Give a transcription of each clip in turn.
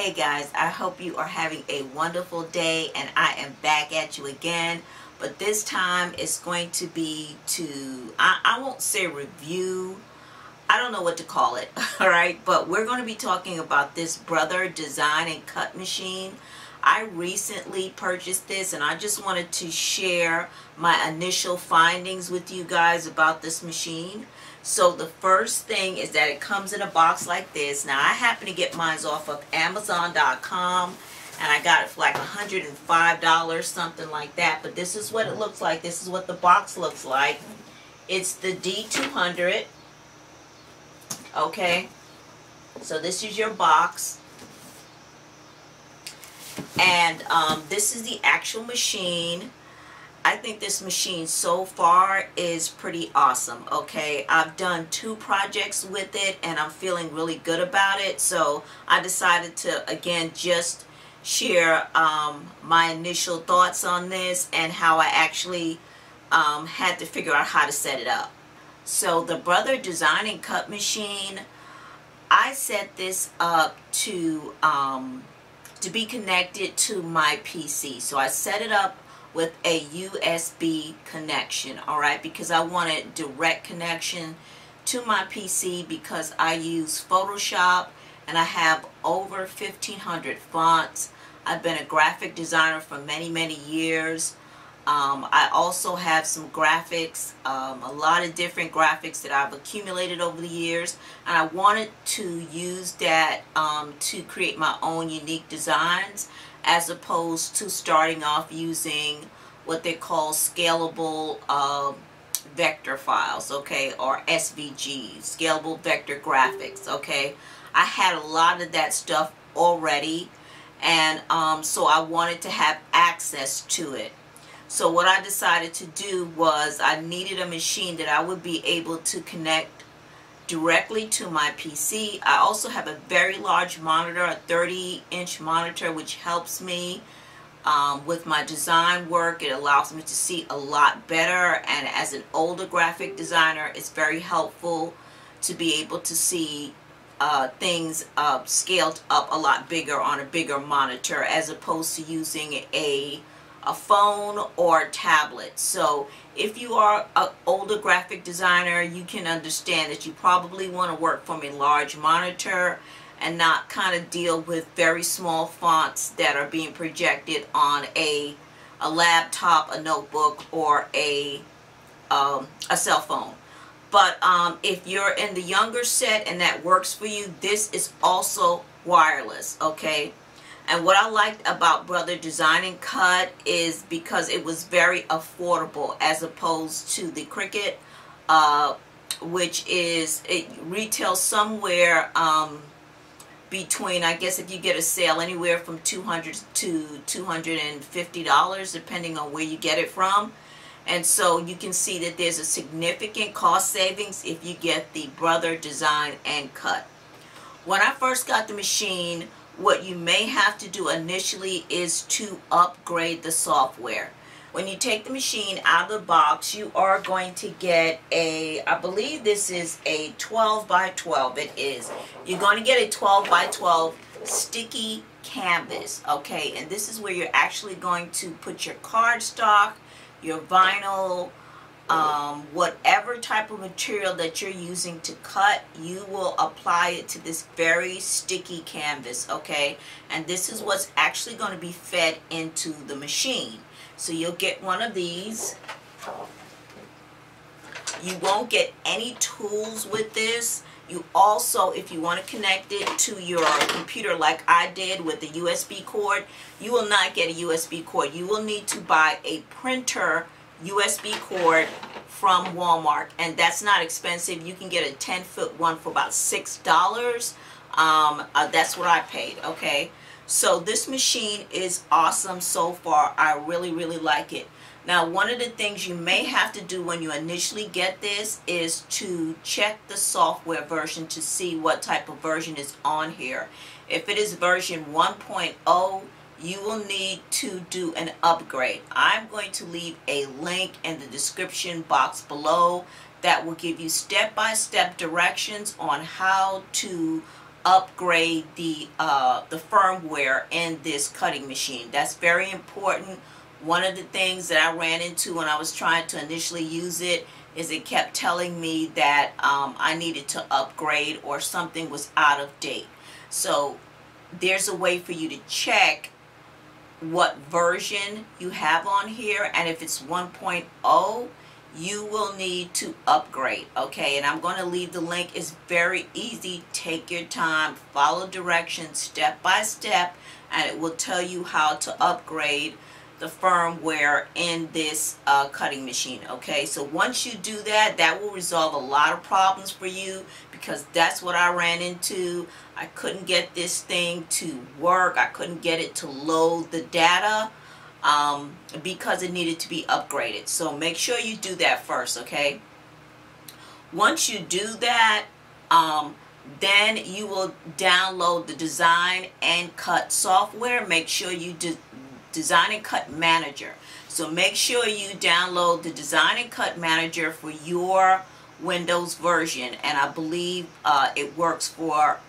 Hey guys, I hope you are having a wonderful day, and I am back at you again. But this time it's going to be I won't say review, I don't know what to call it, alright? But we're going to be talking about this Brother DesignNCut machine. I recently purchased this, and I just wanted to share my initial findings with you guys about this machine. So the first thing is that it comes in a box like this. Now I happen to get mine off of Amazon.com, and I got it for like $105, something like that. But this is what it looks like. This is what the box looks like. It's the D200. Okay, so this is your box. And this is the actual machine. I think this machine so far is pretty awesome. Okay, I've done 2 projects with it and I'm feeling really good about it. So I decided to again just share my initial thoughts on this and how I actually had to figure out how to set it up. So the Brother DesignNCut machine, I set this up to be connected to my PC. So I set it up with a USB connection, alright, because I wanted direct connection to my PC because I use Photoshop and I have over 1,500 fonts. I've been a graphic designer for many years. I also have some graphics, a lot of different graphics that I've accumulated over the years, and I wanted to use that to create my own unique designs, as opposed to starting off using what they call scalable vector files, okay, or SVGs, scalable vector graphics, okay. I had a lot of that stuff already, and so I wanted to have access to it. So what I decided to do was I needed a machine that I would be able to connect directly to my PC. I also have a very large monitor, a 30-inch monitor, which helps me with my design work. It allows me to see a lot better, and as an older graphic designer, it's very helpful to be able to see things scaled up a lot bigger on a bigger monitor, as opposed to using a phone or tablet. So if you are an older graphic designer, you can understand that you probably want to work from a large monitor and not kind of deal with very small fonts that are being projected on a laptop, a notebook, or a cell phone. But if you're in the younger set and that works for you, this is also wireless, okay? And what I liked about Brother DesignNCut is because it was very affordable, as opposed to the Cricut, which is, it retails somewhere between, I guess if you get a sale, anywhere from $200 to $250, depending on where you get it from. And so you can see that there's a significant cost savings if you get the Brother DesignNCut. When I first got the machine, what you may have to do initially is to upgrade the software. When you take the machine out of the box, you are going to get a, I believe this is a 12 by 12. It is. You're going to get a 12 by 12 sticky canvas, okay? And this is where you're actually going to put your cardstock, your vinyl, whatever type of material that you're using to cut, you will apply it to this very sticky canvas, okay? And this is what's actually going to be fed into the machine. So you'll get one of these. You won't get any tools with this. You also, if you want to connect it to your computer like I did with the USB cord, you will not get a USB cord. You will need to buy a printer USB cord from Walmart, and that's not expensive. You can get a 10-foot one for about $6. That's what I paid, okay? So this machine is awesome so far. I really like it. Now, one of the things you may have to do when you initially get this is to check the software version to see what type of version is on here. If it is version 1.0, you will need to do an upgrade. I'm going to leave a link in the description box below that will give you step-by-step directions on how to upgrade the firmware in this cutting machine. That's very important. One of the things that I ran into when I was trying to initially use it is it kept telling me that I needed to upgrade or something was out of date. So there's a way for you to check what version you have on here, and if it's 1.0, you will need to upgrade. Okay, and I'm going to leave the link. It's very easy. Take your time, follow directions step by step, and it will tell you how to upgrade the firmware in this cutting machine. Okay, so once you do that, that will resolve a lot of problems for you, because that's what I ran into. I couldn't get this thing to work. I couldn't get it to load the data because it needed to be upgraded. So make sure you do that first. Okay, once you do that, then you will download the DesignNCut software. Make sure you DesignNCut Manager. So make sure you download the DesignNCut Manager for your Windows version, and I believe it works for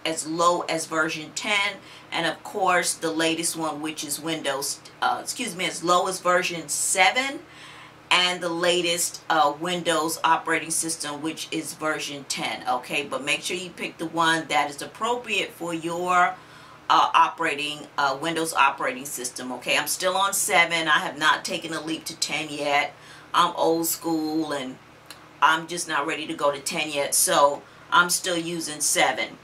as low as version 10, and of course the latest one, which is Windows as low as version 7, and the latest Windows operating system, which is version 10. Okay, but make sure you pick the one that is appropriate for your Windows operating system. Okay, I'm still on 7. I have not taken a leap to 10 yet. I'm old school and I'm just not ready to go to 10 yet, so I'm still using 7.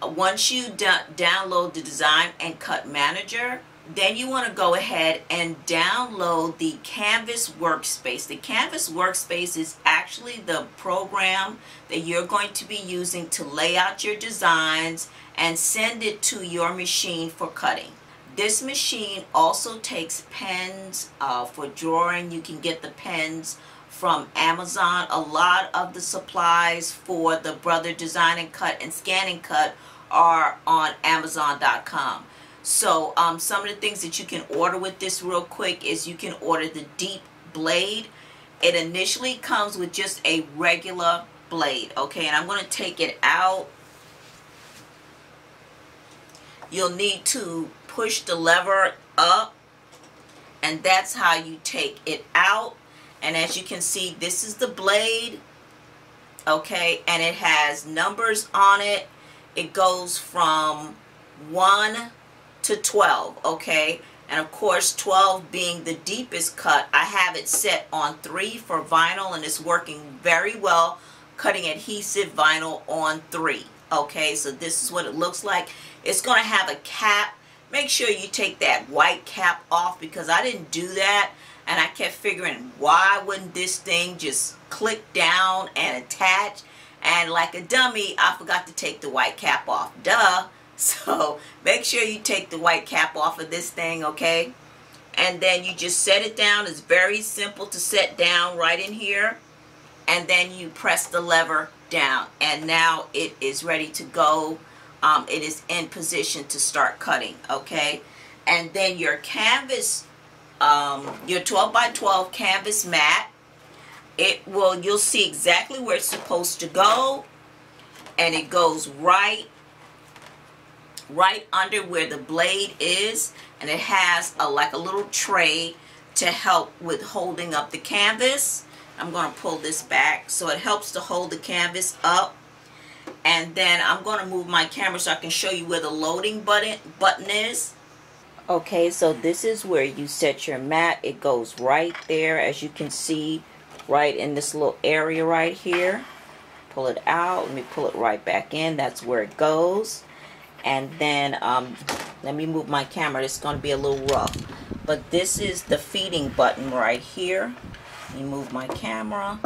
Once you download the DesignNCut Manager, then you want to go ahead and download the Canvas Workspace. The Canvas Workspace is actually the program that you're going to be using to lay out your designs and send it to your machine for cutting. This machine also takes pens for drawing. You can get the pens from Amazon. A lot of the supplies for the Brother DesignNCut and ScanNCut are on Amazon.com. So some of the things that you can order with this real quick is you can order the deep blade. It initially comes with just a regular blade. Okay, and I'm going to take it out. You'll need to push the lever up, and that's how you take it out. And as you can see, this is the blade. Okay, and it has numbers on it. It goes from 1 to 12. Okay, and of course 12 being the deepest cut, I have it set on 3 for vinyl, and it's working very well cutting adhesive vinyl on 3. Okay, so this is what it looks like. It's going to have a cap. Make sure you take that white cap off, because I didn't do that, and I kept figuring, why wouldn't this thing just click down and attach? And like a dummy, I forgot to take the white cap off. Duh. So make sure you take the white cap off of this thing. Okay, and then you just set it down. It's very simple to set down right in here, and then you press the lever down, and now it is ready to go. It is in position to start cutting. Okay, and then your canvas, your 12 by 12 canvas mat, you'll see exactly where it's supposed to go, and it goes right under where the blade is, and it has like a little tray to help with holding up the canvas. I'm going to pull this back so it helps to hold the canvas up. And then I'm going to move my camera so I can show you where the loading button is. Okay, so this is where you set your mat. It goes right there, as you can see, right in this little area right here. Pull it out. Let me pull it right back in. That's where it goes. And then let me move my camera. It's going to be a little rough. But this is the feeding button right here. Let me move my camera.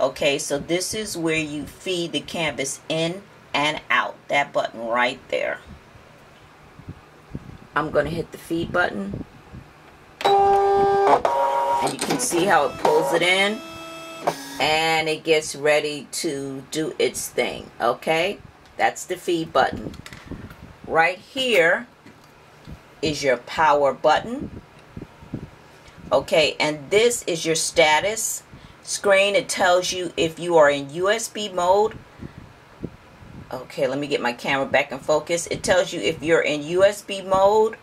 Okay, so this is where you feed the canvas in and out. That button right there. I'm going to hit the feed button. And you can see how it pulls it in. And it gets ready to do its thing. Okay, that's the feed button. Right here is your power button. Okay, and this is your status screen. It tells you if you are in USB mode, Okay, let me get my camera back in focus. It tells you if you're in USB mode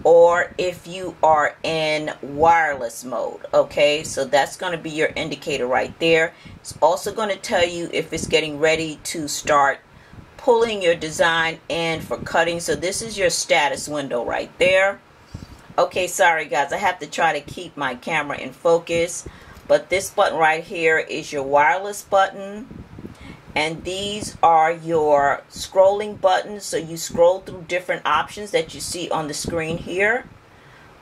or if you are in wireless mode. Okay, so that's going to be your indicator right there. It's also going to tell you if it's getting ready to start pulling your design in for cutting. So this is your status window right there. Okay, sorry guys, I have to try to keep my camera in focus, but this button right here is your wireless button, and these are your scrolling buttons. So you scroll through different options that you see on the screen here.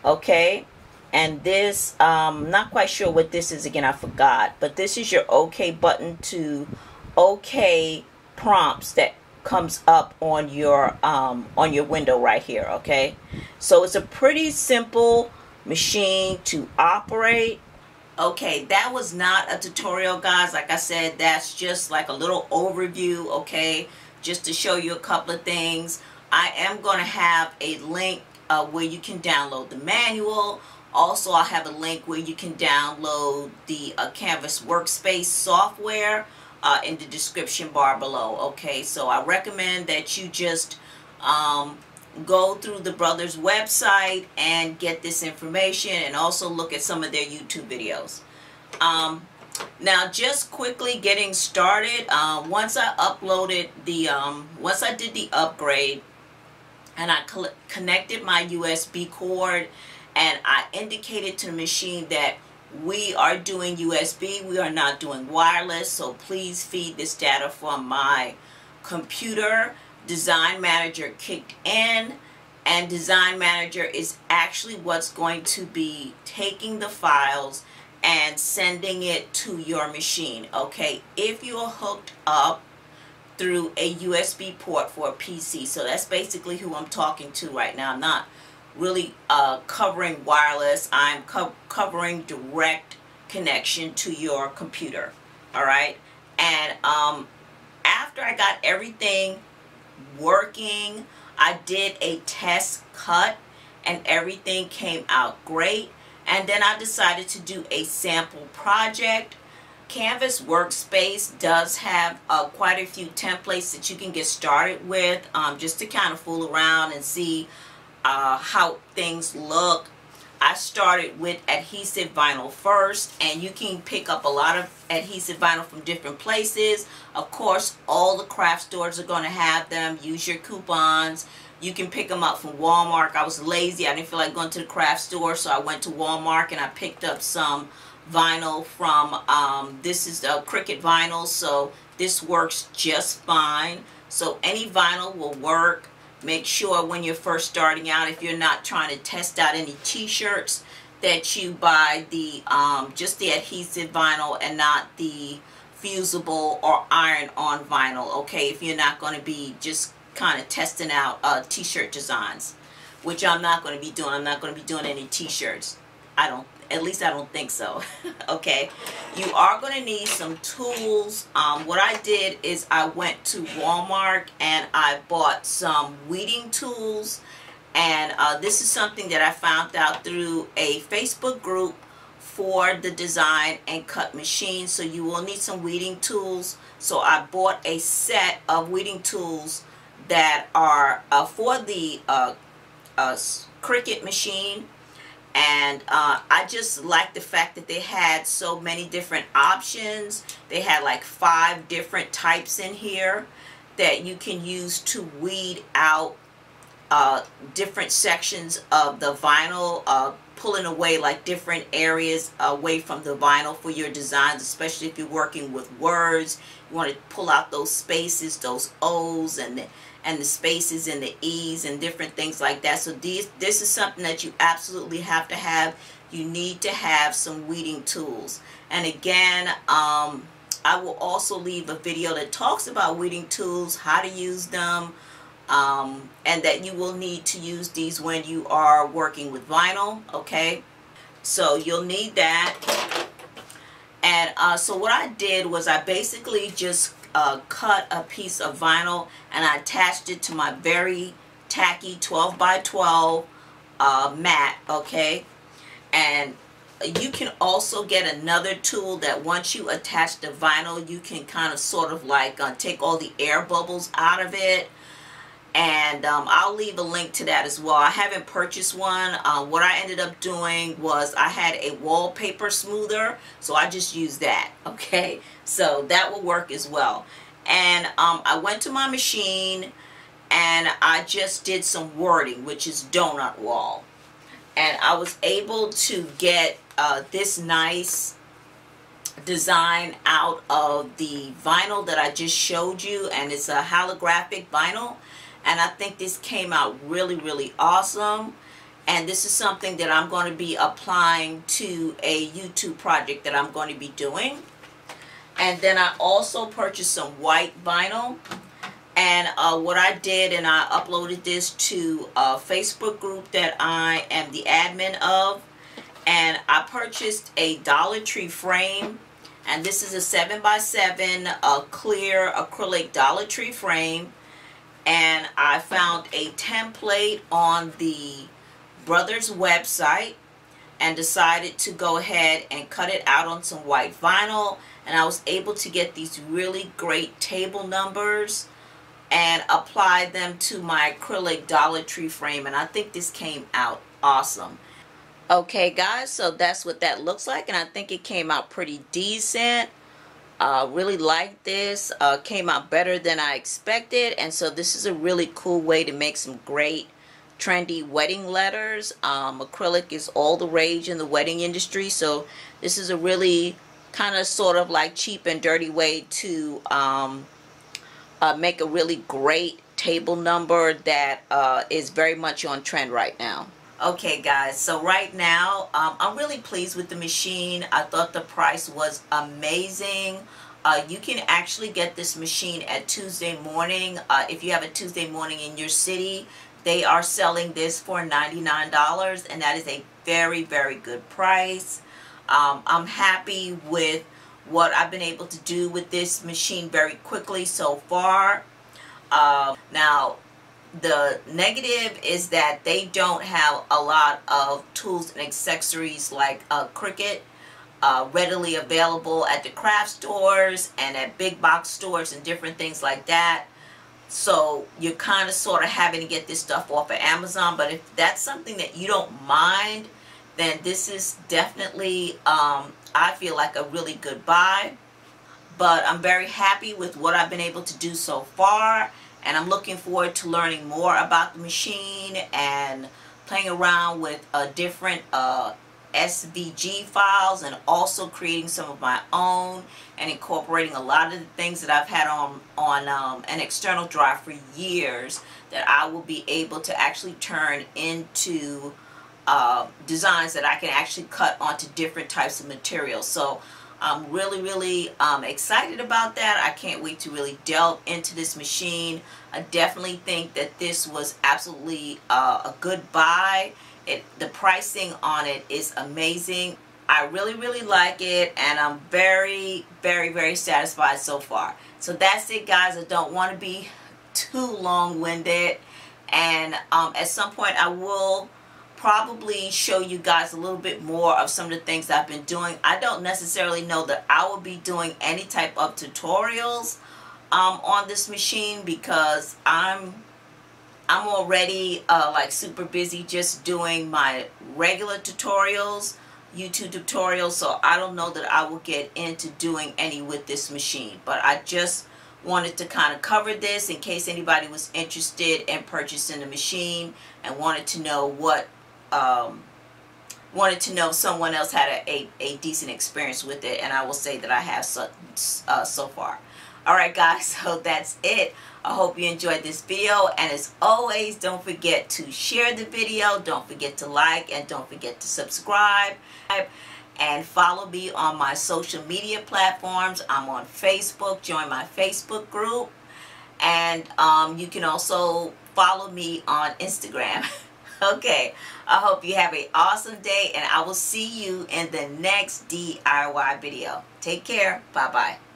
Okay, and this I'm not quite sure what this is again, I forgot, but this is your OK button to OK prompts that comes up on your window right here. Okay, so it's a pretty simple machine to operate. Okay, that was not a tutorial, guys. Like I said, that's just like a little overview, okay, just to show you a couple of things. I am going to have a link where you can download the manual. Also, I'll have a link where you can download the Canvas Workspace software in the description bar below. Okay, so I recommend that you just go through the brothers website and get this information, and also look at some of their YouTube videos. Now just quickly getting started, once I uploaded the once I did the upgrade and I connected my USB cord and I indicated to the machine that we are doing USB, we are not doing wireless, so please feed this data from my computer. Design Manager kicked in, and Design Manager is actually what's going to be taking the files and sending it to your machine. Okay, if you're hooked up through a USB port for a PC, so that's basically who I'm talking to right now. I'm not really covering wireless, I'm covering direct connection to your computer. All right, and after I got everything working, I did a test cut and everything came out great, and then I decided to do a sample project. Canvas Workspace does have quite a few templates that you can get started with, just to kind of fool around and see how things look. I started with adhesive vinyl first, and you can pick up a lot of adhesive vinyl from different places. Of course, all the craft stores are going to have them. Use your coupons. You can pick them up from Walmart. I was lazy. I didn't feel like going to the craft store, so I went to Walmart and I picked up some vinyl from, this is the Cricut Vinyl, so this works just fine. So any vinyl will work. Make sure when you're first starting out, if you're not trying to test out any t-shirts, that you buy the just the adhesive vinyl and not the fusible or iron-on vinyl. Okay, if you're not going to be just kind of testing out t-shirt designs, which I'm not going to be doing. I'm not going to be doing any t-shirts. At least I don't think so. Okay, you are going to need some tools. What I did is I went to Walmart and I bought some weeding tools, and this is something that I found out through a Facebook group for the design and cut machine. So you will need some weeding tools. So I bought a set of weeding tools that are for the Cricut machine. And I just like the fact that they had so many different options. They had like 5 different types in here that you can use to weed out different sections of the vinyl, pulling away like different areas away from the vinyl for your designs, especially if you're working with words. You want to pull out those spaces, those O's and the spaces and the E's and different things like that. So this is something that you absolutely have to have. You need to have some weeding tools. And again, I will also leave a video that talks about weeding tools, how to use them, and that you will need to use these when you are working with vinyl. Okay, so you'll need that. And so what I did was I basically just cut a piece of vinyl and I attached it to my very tacky 12 by 12 mat. Okay, and you can also get another tool that once you attach the vinyl, you can kind of sort of like take all the air bubbles out of it. And I'll leave a link to that as well. I haven't purchased one. What I ended up doing was I had a wallpaper smoother, so I just used that. Okay, so that will work as well. And I went to my machine and I just did some wording, which is donut wall. And I was able to get this nice design out of the vinyl that I just showed you, and it's a holographic vinyl. And I think this came out really, really awesome. And this is something that I'm going to be applying to a YouTube project that I'm going to be doing. And then I also purchased some white vinyl. And what I did, and I uploaded this to a Facebook group that I am the admin of. And I purchased a Dollar Tree frame. And this is a 7x7 clear acrylic Dollar Tree frame. And I found a template on the Brothers website and decided to go ahead and cut it out on some white vinyl. And I was able to get these really great table numbers and apply them to my acrylic Dollar Tree frame. And I think this came out awesome. Okay guys, so that's what that looks like. And I think it came out pretty decent. Really like this. Came out better than I expected, and so this is a really cool way to make some great trendy wedding letters. Acrylic is all the rage in the wedding industry, so this is a really kind of sort of like cheap and dirty way to make a really great table number that is very much on trend right now. Okay guys, so right now I'm really pleased with the machine. I thought the price was amazing. You can actually get this machine at Tuesday Morning. If you have a Tuesday Morning in your city, they are selling this for $99, and that is a very, very good price. I'm happy with what I've been able to do with this machine very quickly so far. Now, the negative is that they don't have a lot of tools and accessories like Cricut readily available at the craft stores and at big box stores and different things like that. So you're kind of sort of having to get this stuff off of Amazon. But if that's something that you don't mind, then this is definitely, I feel like, a really good buy. But I'm very happy with what I've been able to do so far. And I'm looking forward to learning more about the machine and playing around with different SVG files, and also creating some of my own and incorporating a lot of the things that I've had on an external drive for years that I will be able to actually turn into designs that I can actually cut onto different types of materials. So I'm really, really excited about that. I can't wait to really delve into this machine. I definitely think that this was absolutely a good buy. The pricing on it is amazing. I really, really like it, and I'm very, very, very satisfied so far. So that's it, guys. I don't want to be too long-winded, and at some point I will probably show you guys a little bit more of some of the things I've been doing. I don't necessarily know that I will be doing any type of tutorials on this machine, because I'm already like super busy just doing my regular tutorials, YouTube tutorials, so I don't know that I will get into doing any with this machine. But I just wanted to kind of cover this in case anybody was interested in purchasing the machine and wanted to know what if someone else had a decent experience with it, and I will say that I have so far. Alright guys, so that's it. I hope you enjoyed this video, and as always, don't forget to share the video, don't forget to like, and don't forget to subscribe, and follow me on my social media platforms. I'm on Facebook. Join my Facebook group, and you can also follow me on Instagram. Okay, I hope you have an awesome day, and I will see you in the next DIY video. Take care. Bye-bye.